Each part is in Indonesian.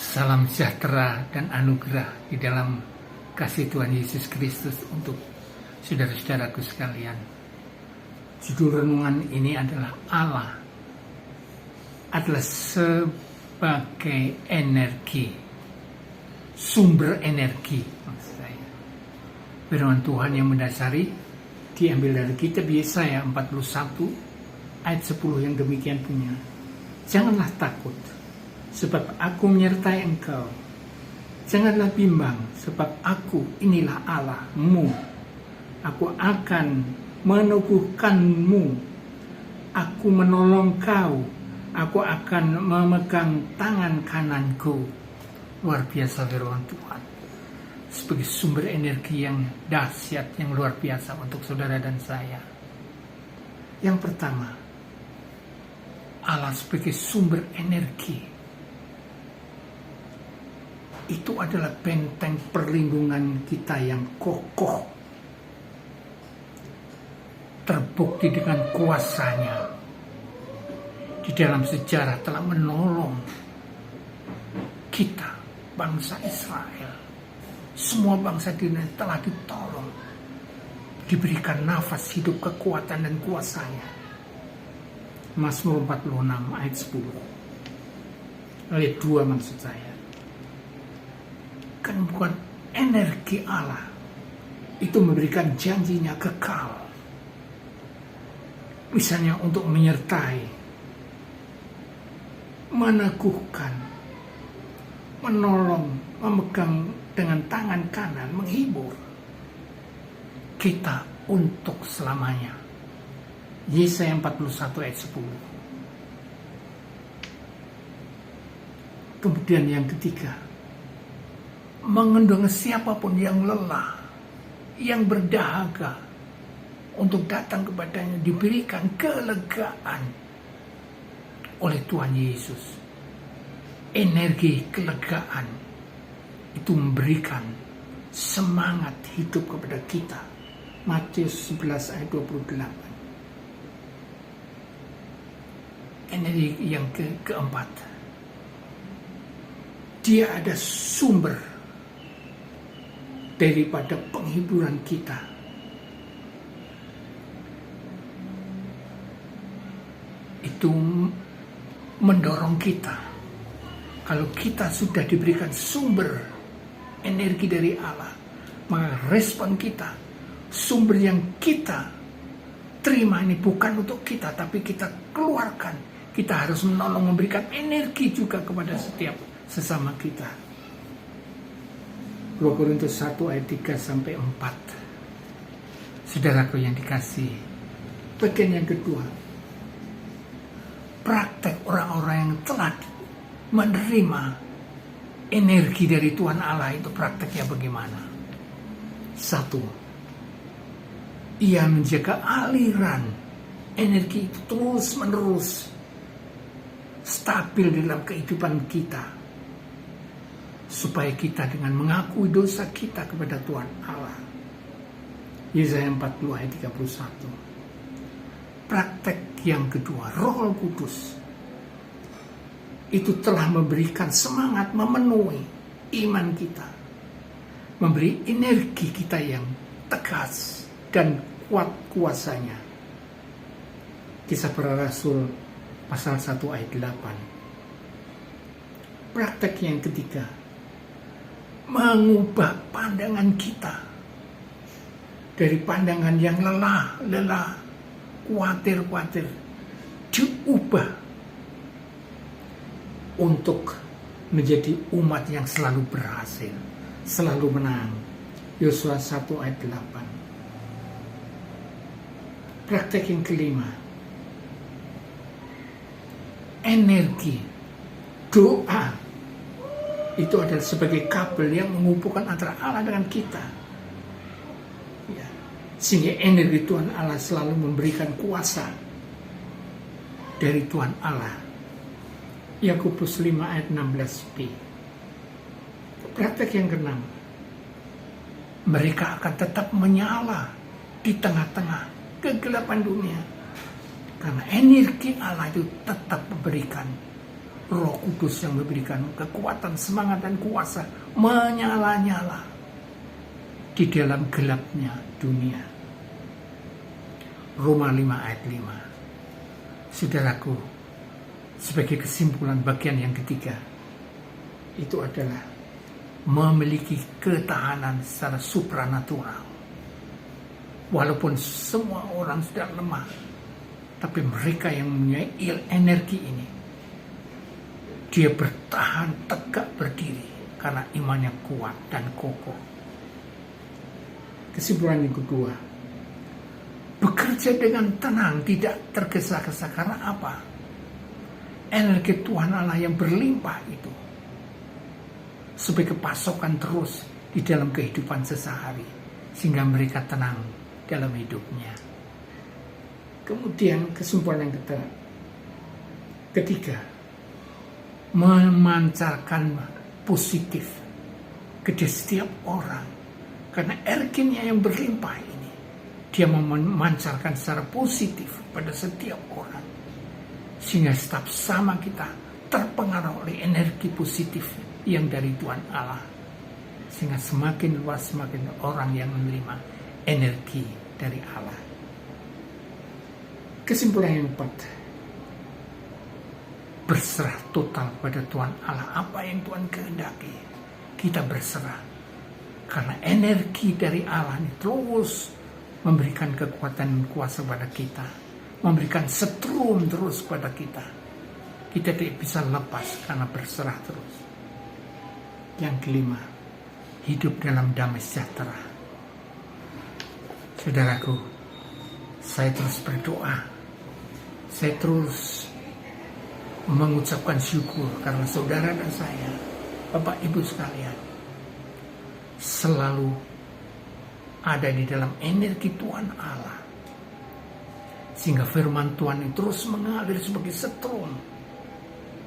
Salam sejahtera dan anugerah di dalam kasih Tuhan Yesus Kristus untuk saudara-saudaraku sekalian. Judul renungan ini adalah Allah adalah sebagai energi, sumber energi maksud saya. Firman Tuhan yang mendasari diambil dari kitab Yesaya 41 ayat 10 yang demikian punya. Janganlah takut, sebab aku menyertai engkau. Janganlah bimbang, sebab aku inilah Allahmu. Aku akan meneguhkanmu. Aku menolong kau. Aku akan memegang tangan kananku. Luar biasa firman Tuhan. Sebagai sumber energi yang dahsyat, yang luar biasa untuk saudara dan saya. Yang pertama, Allah sebagai sumber energi itu adalah benteng perlindungan kita yang kokoh, terbukti dengan kuasanya di dalam sejarah telah menolong kita, bangsa Israel. Semua bangsa di dunia telah ditolong, diberikan nafas hidup, kekuatan dan kuasanya. Mazmur 46 ayat 10 ayat 2 maksud saya. Kan bukan energi Allah itu memberikan janjinya kekal, misalnya untuk menyertai, meneguhkan, menolong, memegang dengan tangan kanan, menghibur kita untuk selamanya. Yesaya 41 ayat 10. Kemudian yang ketiga, mengundang siapapun yang lelah, yang berdahaga, untuk datang kepadanya, diberikan kelegaan oleh Tuhan Yesus. Energi kelegaan itu memberikan semangat hidup kepada kita. Matius 11 ayat 28. Energi yang keempat, dia ada sumber daripada penghiburan kita. Itu mendorong kita. Kalau kita sudah diberikan sumber energi dari Allah, maka respon kita, sumber yang kita terima ini bukan untuk kita, tapi kita keluarkan. Kita harus menolong, memberikan energi juga kepada setiap sesama kita. 2 Korintus 1 ayat 3 sampai 4. Saudaraku yang dikasihi, bagian yang kedua, praktek orang-orang yang telah menerima energi dari Tuhan Allah itu prakteknya bagaimana? 1. Ia menjaga aliran energi itu terus menerus stabil dalam kehidupan kita, supaya kita dengan mengakui dosa kita kepada Tuhan Allah. Yesaya 40 ayat 31. Praktek yang kedua, Roh Kudus itu telah memberikan semangat, memenuhi iman kita, memberi energi kita yang tegas dan kuat kuasanya. Kisah Para Rasul pasal 1 ayat 8. Praktek yang ketiga, mengubah pandangan kita dari pandangan yang lelah, khawatir, diubah untuk menjadi umat yang selalu berhasil, selalu menang. Yosua 1 ayat 8. Praktek yang kelima, energi doa itu adalah sebagai kabel yang menghubungkan antara Allah dengan kita, ya, sehingga energi Tuhan Allah selalu memberikan kuasa dari Tuhan Allah. Yakobus 5 ayat 16b. Praktek yang keenam, mereka akan tetap menyala di tengah-tengah kegelapan dunia, karena energi Allah itu tetap memberikan Roh Kudus yang memberikan kekuatan, semangat, dan kuasa menyala-nyala di dalam gelapnya dunia. Roma 5 ayat 5. Saudaraku, sebagai kesimpulan bagian yang ketiga, itu adalah memiliki ketahanan secara supranatural. Walaupun semua orang sudah lemah, tapi mereka yang mempunyai energi ini, dia bertahan tegak berdiri karena imannya kuat dan kokoh. Kesimpulan yang kedua, bekerja dengan tenang, tidak tergesa-gesa. Karena apa? Energi Tuhan Allah yang berlimpah itu sebagai pasokan terus di dalam kehidupan sehari-hari, sehingga mereka tenang dalam hidupnya. Kemudian kesimpulan yang ketiga, memancarkan positif ke setiap orang. Karena energinya yang berlimpah ini, dia memancarkan secara positif pada setiap orang. Sehingga setiap sama kita terpengaruh oleh energi positif yang dari Tuhan Allah. Sehingga semakin luas, semakin orang yang menerima energi dari Allah. Kesimpulan yang keempat, berserah total pada Tuhan Allah. Apa yang Tuhan kehendaki, kita berserah. Karena energi dari Allah ini terus memberikan kekuatan dan kuasa pada kita, memberikan setrum terus pada kita. Kita tidak bisa lepas karena berserah terus. Yang kelima, hidup dalam damai sejahtera. Saudaraku, saya terus berdoa, saya terus mengucapkan syukur karena saudara dan saya, Bapak Ibu sekalian, selalu ada di dalam energi Tuhan Allah, sehingga firman Tuhan itu terus mengalir sebagai setrum,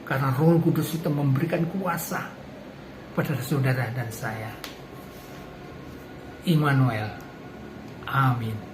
karena Roh Kudus itu memberikan kuasa pada saudara dan saya. Immanuel, amin.